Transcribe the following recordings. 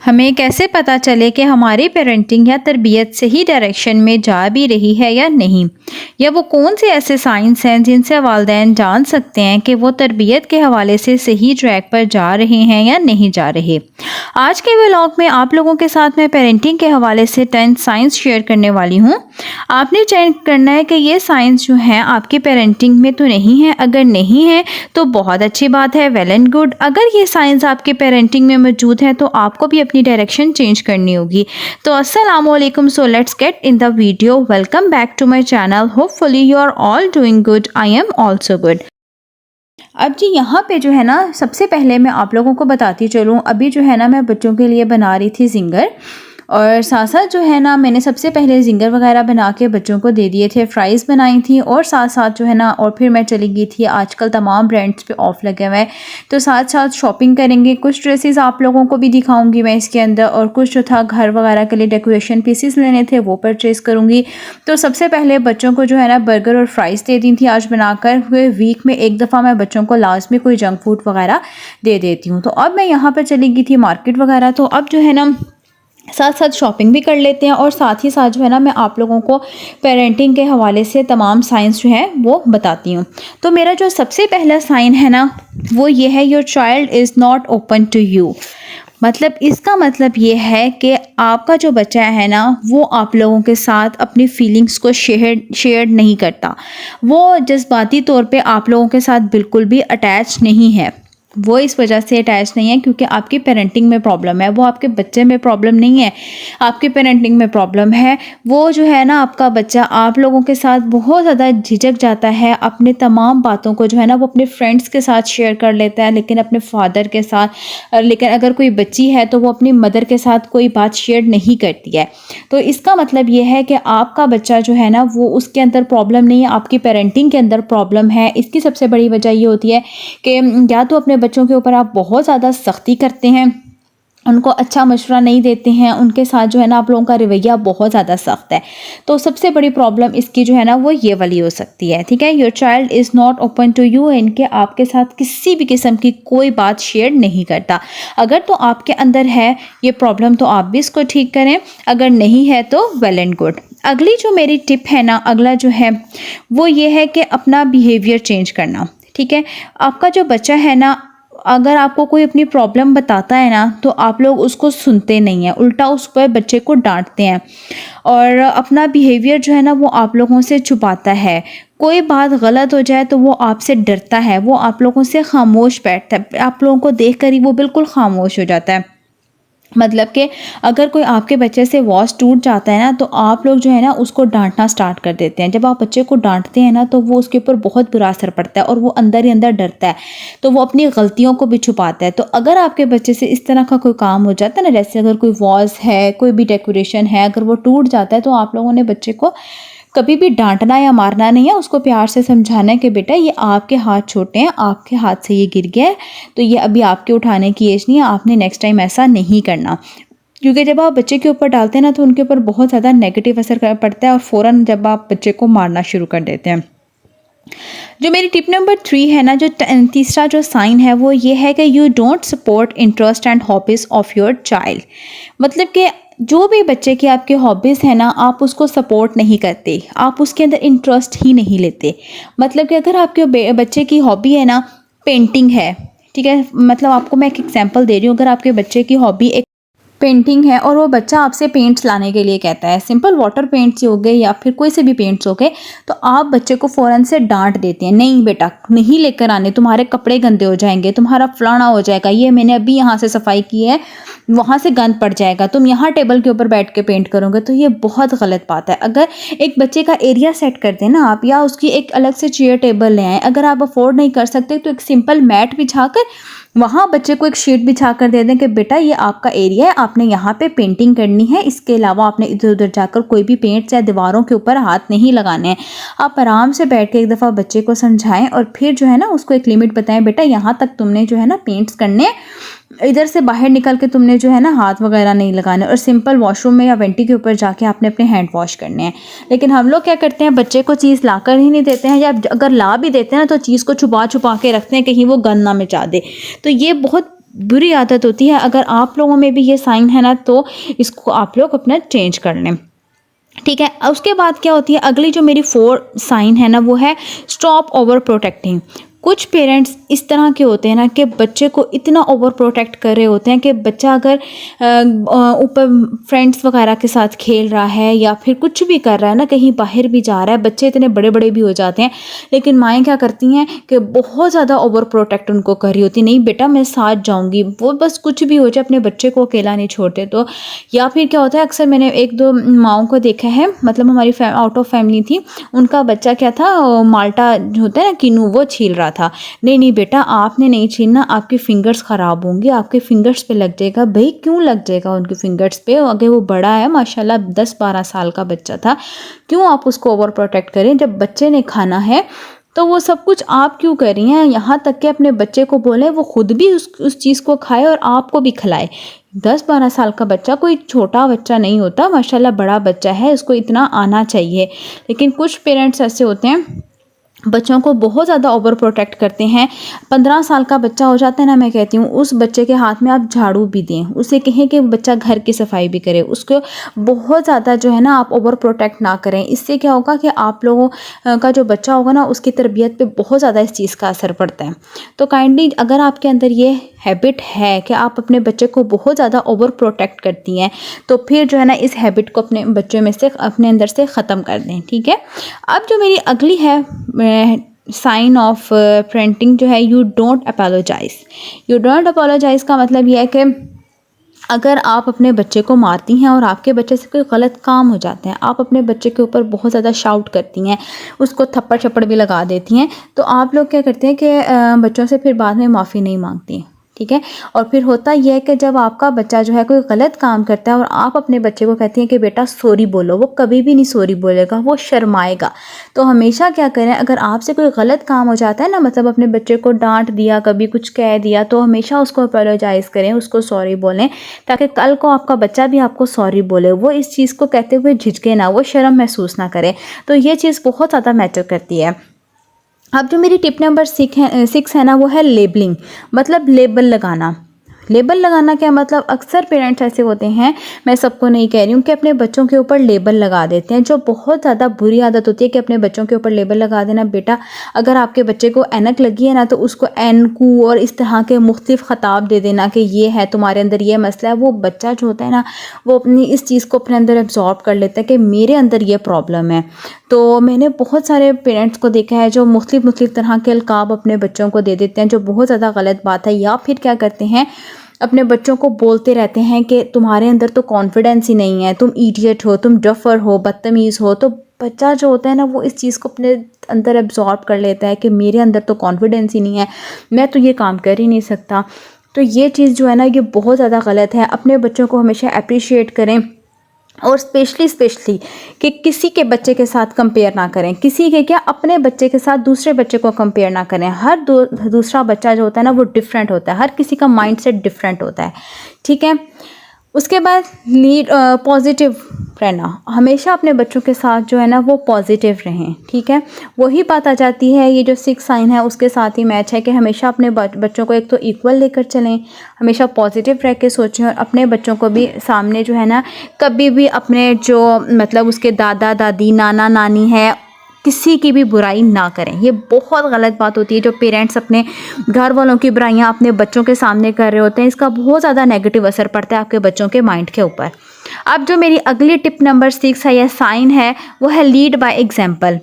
हमें कैसे पता चले कि हमारी पेरेंटिंग या तरबियत सही डायरेक्शन में जा भी रही है या नहीं, या वो कौन से ऐसे साइंस हैं जिनसे वालिदैन जान सकते हैं कि वो तरबियत के हवाले से सही ट्रैक पर जा रहे हैं या नहीं जा रहे। आज के व्लॉग में आप लोगों के साथ मैं पेरेंटिंग के हवाले से 10 साइंस शेयर करने वाली हूँ। आपने चेक करना है कि ये साइंस जो हैं आपकी पेरेंटिंग में तो नहीं है। अगर नहीं है तो बहुत अच्छी बात है, वेल एंड गुड। अगर ये साइंस आपके पेरेंटिंग में मौजूद है तो आपको भी अपनी डायरेक्शन चेंज करनी होगी। तो अस्सलामु अलैकुम, so let's get in the video. Welcome back to my channel. Hopefully you are all doing good, I am also good. अब जी यहाँ पे जो है ना, सबसे पहले मैं आप लोगों को बताती चलूँ, अभी जो है ना मैं बच्चों के लिए बना रही थी जिंगर, और साथ साथ जो है ना मैंने सबसे पहले जिंगर वगैरह बना के बच्चों को दे दिए थे, फ्राइज़ बनाई थी, और साथ साथ जो है ना और फिर मैं चली गई थी। आजकल तमाम ब्रांड्स पे ऑफ लगे हुए हैं, तो साथ साथ शॉपिंग करेंगे। कुछ ड्रेसेस आप लोगों को भी दिखाऊंगी मैं इसके अंदर, और कुछ जो था घर वगैरह के लिए डेकोरेशन पीसेस लेने थे वो परचेज करूँगी। तो सबसे पहले बच्चों को जो है ना बर्गर और फ्राइज़ दे दी थी आज बनाकर हुए। वीक में एक दफ़ा मैं बच्चों को लाजमी कोई जंक फूड वगैरह दे देती हूँ। तो अब मैं यहाँ पर चली गई थी मार्केट वगैरह, तो अब जो है ना साथ साथ शॉपिंग भी कर लेते हैं, और साथ ही साथ जो है ना मैं आप लोगों को पेरेंटिंग के हवाले से तमाम साइंस जो है वो बताती हूँ। तो मेरा जो सबसे पहला साइन है ना वो ये है, your child is not open to you. मतलब इसका मतलब ये है कि आपका जो बच्चा है ना वो आप लोगों के साथ अपनी फीलिंग्स को शेयर नहीं करता। वो जज्बाती तौर पे आप लोगों के साथ बिल्कुल भी अटैच नहीं है। वो इस वजह से अटैच नहीं है क्योंकि आपकी पेरेंटिंग में प्रॉब्लम है, वो आपके बच्चे में प्रॉब्लम नहीं है, आपकी पेरेंटिंग में प्रॉब्लम है। वो जो है ना आपका बच्चा आप लोगों के साथ बहुत ज़्यादा झिझक जाता है, अपने तमाम बातों को जो है ना वो अपने फ्रेंड्स के साथ शेयर कर लेता है, लेकिन अपने फादर के साथ, लेकिन अगर कोई बच्ची है तो वो अपनी मदर के साथ कोई बात शेयर नहीं करती है। तो इसका मतलब ये है कि आपका बच्चा जो है ना वो उसके अंदर प्रॉब्लम नहीं है, आपकी पेरेंटिंग के अंदर प्रॉब्लम है। इसकी सबसे बड़ी वजह ये होती है कि या तो अपने बच्चों के ऊपर आप बहुत ज़्यादा सख्ती करते हैं, उनको अच्छा मशवरा नहीं देते हैं, उनके साथ जो है ना आप लोगों का रवैया बहुत ज़्यादा सख्त है। तो सबसे बड़ी प्रॉब्लम इसकी जो है ना वो ये वाली हो सकती है। ठीक है, your child is not open to you, इनके आपके साथ किसी भी किस्म की कोई बात शेयर नहीं करता। अगर तो आपके अंदर है ये प्रॉब्लम तो आप भी इसको ठीक करें, अगर नहीं है तो वेल एंड गुड। अगली जो मेरी टिप है ना, अगला जो है वो ये है कि अपना बिहेवियर चेंज करना। ठीक है, आपका जो बच्चा है ना अगर आपको कोई अपनी प्रॉब्लम बताता है ना तो आप लोग उसको सुनते नहीं हैं, उल्टा उस पर बच्चे को डांटते हैं, और अपना बिहेवियर जो है ना वो आप लोगों से छुपाता है। कोई बात गलत हो जाए तो वो आपसे डरता है, वो आप लोगों से खामोश बैठता है, आप लोगों को देख कर ही वो बिल्कुल खामोश हो जाता है। मतलब कि अगर कोई आपके बच्चे से वॉच टूट जाता है ना तो आप लोग जो है ना उसको डांटना स्टार्ट कर देते हैं। जब आप बच्चे को डांटते हैं ना तो वो उसके ऊपर बहुत बुरा असर पड़ता है, और वो अंदर ही अंदर डरता है, तो वो अपनी गलतियों को भी छुपाता है। तो अगर आपके बच्चे से इस तरह का कोई काम हो जाता है ना, जैसे अगर कोई वॉच है, कोई भी डेकोरेशन है, अगर वो टूट जाता है तो आप लोगों ने बच्चे को कभी भी डांटना या मारना नहीं है, उसको प्यार से समझाना है कि बेटा ये आपके हाथ छोटे हैं, आपके हाथ से ये गिर गया है, तो ये अभी आपके उठाने की एज नहीं है, आपने नेक्स्ट टाइम ऐसा नहीं करना। क्योंकि जब आप बच्चे के ऊपर डालते हैं ना तो उनके ऊपर बहुत ज़्यादा नेगेटिव असर पड़ता है, और फ़ौरन जब आप बच्चे को मारना शुरू कर देते हैं। जो मेरी टिप नंबर 3 है ना, जो तीसरा जो साइन है वो ये है कि you don't support interest and hobbies of your child. मतलब कि जो भी बच्चे की आपकी हॉबीज़ है ना आप उसको सपोर्ट नहीं करते, आप उसके अंदर इंटरेस्ट ही नहीं लेते। मतलब कि अगर आपके बच्चे की हॉबी है ना पेंटिंग है, ठीक है, मतलब आपको मैं एक एग्जांपल दे रही हूँ, अगर आपके बच्चे की हॉबी एक पेंटिंग है और वो बच्चा आपसे पेंट्स लाने के लिए कहता है, सिंपल वाटर पेंट्स हो गए या फिर कोई से भी पेंट्स हो गए, तो आप बच्चे को फ़ौरन से डांट देते हैं, नहीं बेटा नहीं लेकर आने, तुम्हारे कपड़े गंदे हो जाएंगे, तुम्हारा फलाना हो जाएगा, ये मैंने अभी यहाँ से सफाई की है, वहाँ से गंद पड़ जाएगा, तुम यहाँ टेबल के ऊपर बैठ के पेंट करोगे। तो ये बहुत गलत बात है। अगर एक बच्चे का एरिया सेट कर दें ना आप, या उसकी एक अलग से चेयर टेबल ले आएँ, अगर आप अफोर्ड नहीं कर सकते तो एक सिंपल मैट बिछा कर वहाँ बच्चे को एक शीट बिछा कर दे दें कि बेटा ये आपका एरिया है, आपने यहाँ पे पेंटिंग करनी है, इसके अलावा आपने इधर उधर जाकर कोई भी पेंट्स या दीवारों के ऊपर हाथ नहीं लगाने हैं। आप आराम से बैठ के एक दफ़ा बच्चे को समझाएं, और फिर जो है ना उसको एक लिमिट बताएं, बेटा यहाँ तक तुमने जो है ना पेंट्स करने, इधर से बाहर निकल के तुमने जो है ना हाथ वगैरह नहीं लगाने, और सिंपल वॉशरूम में या वेंटी के ऊपर जाके आपने अपने हैंड वॉश करने हैं। लेकिन हम लोग क्या करते हैं, बच्चे को चीज़ ला कर ही नहीं देते हैं, या अगर ला भी देते हैं तो चीज़ को छुपा छुपा के रखते हैं कहीं वो गंद ना मचा दे। तो ये बहुत बुरी आदत होती है। अगर आप लोगों में भी ये साइन है ना, तो इसको आप लोग अपना चेंज कर लें, ठीक है। उसके बाद क्या होती है, अगली जो मेरी 4 साइन है ना, वो है स्टॉप ओवर प्रोटेक्टिंग। कुछ पेरेंट्स इस तरह के होते हैं ना कि बच्चे को इतना ओवर प्रोटेक्ट कर रहे होते हैं कि बच्चा अगर ऊपर फ्रेंड्स वगैरह के साथ खेल रहा है या फिर कुछ भी कर रहा है ना, कहीं बाहर भी जा रहा है, बच्चे इतने बड़े बड़े भी हो जाते हैं, लेकिन माएँ क्या करती हैं कि बहुत ज़्यादा ओवर प्रोटेक्ट उनको कर रही होती, नहीं बेटा मैं साथ जाऊँगी, वो बस कुछ भी हो जाए अपने बच्चे को अकेला नहीं छोड़ते। तो या फिर क्या होता है, अक्सर मैंने 1-2 माँओं को देखा है, मतलब हमारी आउट ऑफ फैमिली थी, उनका बच्चा क्या था, माल्टा जो होता है ना किन्नू, वो छील रहा था। नहीं नहीं बेटा आपने नहीं छीलना, आपकी फिंगर्स ख़राब होंगी, आपके फिंगर्स पे लग जाएगा। भाई क्यों लग जाएगा उनकी फिंगर्स पे? अगर वो बड़ा है माशाल्लाह 10-12 साल का बच्चा था, क्यों आप उसको ओवर प्रोटेक्ट करें? जब बच्चे ने खाना है तो वो सब कुछ आप क्यों कर रही हैं? यहाँ तक कि अपने बच्चे को बोले वो खुद भी उस चीज़ को खाए और आपको भी खिलाए। 10-12 साल का बच्चा कोई छोटा बच्चा नहीं होता, माशाल्लाह बड़ा बच्चा है, उसको इतना आना चाहिए। लेकिन कुछ पेरेंट्स ऐसे होते हैं, बच्चों को बहुत ज़्यादा ओवर प्रोटेक्ट करते हैं। 15 साल का बच्चा हो जाता है ना, मैं कहती हूँ उस बच्चे के हाथ में आप झाड़ू भी दें, उसे कहें कि बच्चा घर की सफाई भी करे, उसको बहुत ज़्यादा जो है ना आप ओवर प्रोटेक्ट ना करें। इससे क्या होगा कि आप लोगों का जो बच्चा होगा ना, उसकी तरबियत पे बहुत ज़्यादा इस चीज़ का असर पड़ता है। तो काइंडली अगर आपके अंदर ये हैबिट है कि आप अपने बच्चे को बहुत ज़्यादा ओवर प्रोटेक्ट करती हैं, तो फिर जो है ना इस हैबिट को अपने बच्चों में से, अपने अंदर से ख़त्म कर दें, ठीक है। अब जो मेरी अगली है साइन ऑफ पेरेंटिंग जो है, you don't apologise. You don't apologise का मतलब यह है कि अगर आप अपने बच्चे को मारती हैं और आपके बच्चे से कोई गलत काम हो जाता है, आप अपने बच्चे के ऊपर बहुत ज़्यादा शाउट करती हैं, उसको थप्पड़ छप्पड़ भी लगा देती हैं, तो आप लोग क्या करते हैं कि बच्चों से फिर बाद में माफ़ी नहीं मांगती, ठीक है। और फिर होता यह है कि जब आपका बच्चा जो है कोई गलत काम करता है और आप अपने बच्चे को कहती हैं कि बेटा सॉरी बोलो, वो कभी भी नहीं सॉरी बोलेगा, वो शर्माएगा। तो हमेशा क्या करें, अगर आपसे कोई गलत काम हो जाता है ना, मतलब अपने बच्चे को डांट दिया, कभी कुछ कह दिया, तो हमेशा उसको अपोलोजाइज़ करें, उसको सॉरी बोलें, ताकि कल को आपका बच्चा भी आपको सॉरी बोले, वो इस चीज़ को कहते हुए झिझके ना, वो शर्म महसूस ना करे। तो ये चीज़ बहुत ज़्यादा मैटर करती है। अब जो मेरी टिप नंबर 6 है ना, वो है लेबलिंग, मतलब लेबल लगाना। लेबल लगाना क्या मतलब, अक्सर पेरेंट्स ऐसे होते हैं, मैं सबको नहीं कह रही हूँ, कि अपने बच्चों के ऊपर लेबल लगा देते हैं, जो बहुत ज़्यादा बुरी आदत होती है कि अपने बच्चों के ऊपर लेबल लगा देना। बेटा अगर आपके बच्चे को ऐनक लगी है ना, तो उसको एन कू और इस तरह के मुख्तलिफ ख़ताब दे देना कि ये है तुम्हारे अंदर ये मसला है। वो बच्चा जो होता है ना, वो अपनी इस चीज़ को अपने अंदर एब्जॉर्ब कर लेता है कि मेरे अंदर ये प्रॉब्लम है। तो मैंने बहुत सारे पेरेंट्स को देखा है जो मुख्तलिफ तरह के अलकाब अपने बच्चों को दे देते हैं, जो बहुत ज़्यादा गलत बात है। या फिर क्या करते हैं, अपने बच्चों को बोलते रहते हैं कि तुम्हारे अंदर तो कॉन्फिडेंस ही नहीं है, तुम इडियट हो, तुम डफर हो, बदतमीज़ हो। तो बच्चा जो होता है ना, वो इस चीज़ को अपने अंदर एब्जॉर्ब कर लेता है कि मेरे अंदर तो कॉन्फिडेंस ही नहीं है, मैं तो ये काम कर ही नहीं सकता। तो ये चीज़ जो है ना, ये बहुत ज़्यादा गलत है। अपने बच्चों को हमेशा अप्रिशिएट करें, और स्पेशली कि किसी के बच्चे के साथ कंपेयर ना करें, किसी के क्या, अपने बच्चे के साथ दूसरे बच्चे को कंपेयर ना करें। हर दूसरा बच्चा जो होता है ना, वो डिफरेंट होता है, हर किसी का माइंडसेट डिफरेंट होता है, ठीक है। उसके बाद पॉजिटिव रहना, हमेशा अपने बच्चों के साथ जो है ना वो पॉजिटिव रहें, ठीक है। वही बात आ जाती है, ये जो 6 साइन है उसके साथ ही मैच है कि हमेशा अपने बच्चों को एक तो इक्वल लेकर चलें, हमेशा पॉजिटिव रह के सोचें, और अपने बच्चों को भी सामने जो है ना, कभी भी अपने जो मतलब उसके दादा दादी नाना नानी है, किसी की भी बुराई ना करें। ये बहुत गलत बात होती है, जो पेरेंट्स अपने घर वालों की बुराइयां अपने बच्चों के सामने कर रहे होते हैं, इसका बहुत ज़्यादा नेगेटिव असर पड़ता है आपके बच्चों के माइंड के ऊपर। अब जो मेरी अगली टिप नंबर 6 है या साइन है, वो है लीड बाय एग्जाम्पल।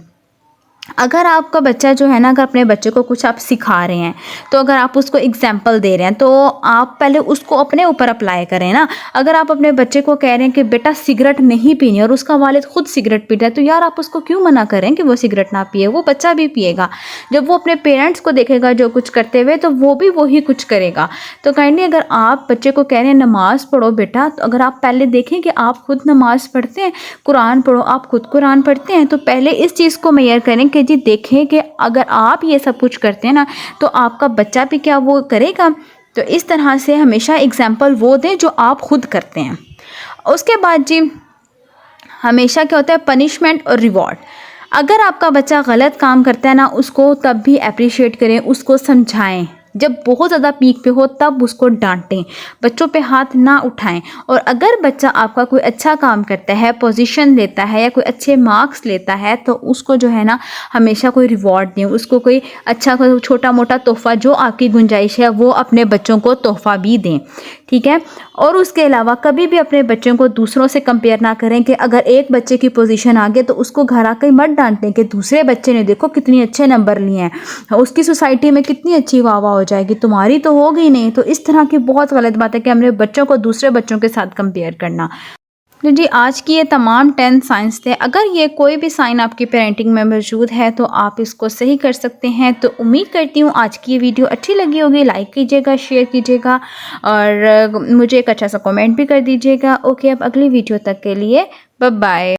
अगर आपका बच्चा जो है ना, अगर अपने बच्चे को कुछ आप सिखा रहे हैं, तो अगर आप उसको एग्जाम्पल दे रहे हैं, तो आप पहले उसको अपने ऊपर अप्लाई करें ना। अगर आप अपने बच्चे को कह रहे हैं कि बेटा सिगरेट नहीं पीनी, और उसका वालिद खुद सिगरेट पीता है, तो यार आप उसको क्यों मना करें कि वो सिगरेट ना पिए? वो बच्चा भी पिएगा। जब वो अपने पेरेंट्स को देखेगा जो कुछ करते हुए, तो वो भी वही कुछ करेगा। तो काइंडली अगर आप बच्चे को कह रहे हैं नमाज़ पढ़ो बेटा, तो अगर आप पहले देखें कि आप खुद नमाज़ पढ़ते हैं, कुरान पढ़ो, आप खुद कुरान पढ़ते हैं, तो पहले इस चीज़ को मेजर करें कि जी देखें कि अगर आप ये सब कुछ करते हैं ना, तो आपका बच्चा भी क्या वो करेगा। तो इस तरह से हमेशा एग्जाम्पल वो दें जो आप खुद करते हैं। उसके बाद जी हमेशा क्या होता है, पनिशमेंट और रिवॉर्ड। अगर आपका बच्चा गलत काम करता है ना, उसको तब भी अप्रिशिएट करें, उसको समझाएं, जब बहुत ज़्यादा पीक पे हो तब उसको डांटें, बच्चों पे हाथ ना उठाएं। और अगर बच्चा आपका कोई अच्छा काम करता है, पोजीशन लेता है या कोई अच्छे मार्क्स लेता है तो उसको जो है ना हमेशा कोई रिवॉर्ड दें, उसको कोई अच्छा कोई छोटा मोटा तोहफ़ा, जो आपकी गुंजाइश है वो अपने बच्चों को तोहफ़ा भी दें, ठीक है। और उसके अलावा कभी भी अपने बच्चों को दूसरों से कंपेयर ना करें कि अगर एक बच्चे की पोजीशन आ गई तो उसको घर आकर मत डांटें कि दूसरे बच्चे ने देखो कितनी अच्छे नंबर लिए हैं, उसकी सोसाइटी में कितनी अच्छी वाह वाह हो जाएगी, तुम्हारी तो होगी नहीं। तो इस तरह की बहुत गलत बात है कि हमने बच्चों को दूसरे बच्चों के साथ कंपेयर करना। तो जी आज की ये तमाम 10 साइंस थे। अगर ये कोई भी साइन आपकी पेरेंटिंग में मौजूद है तो आप इसको सही कर सकते हैं। तो उम्मीद करती हूँ आज की ये वीडियो अच्छी लगी होगी। लाइक कीजिएगा, शेयर कीजिएगा और मुझे एक अच्छा सा कमेंट भी कर दीजिएगा। ओके, अब अगली वीडियो तक के लिए बाय बाय।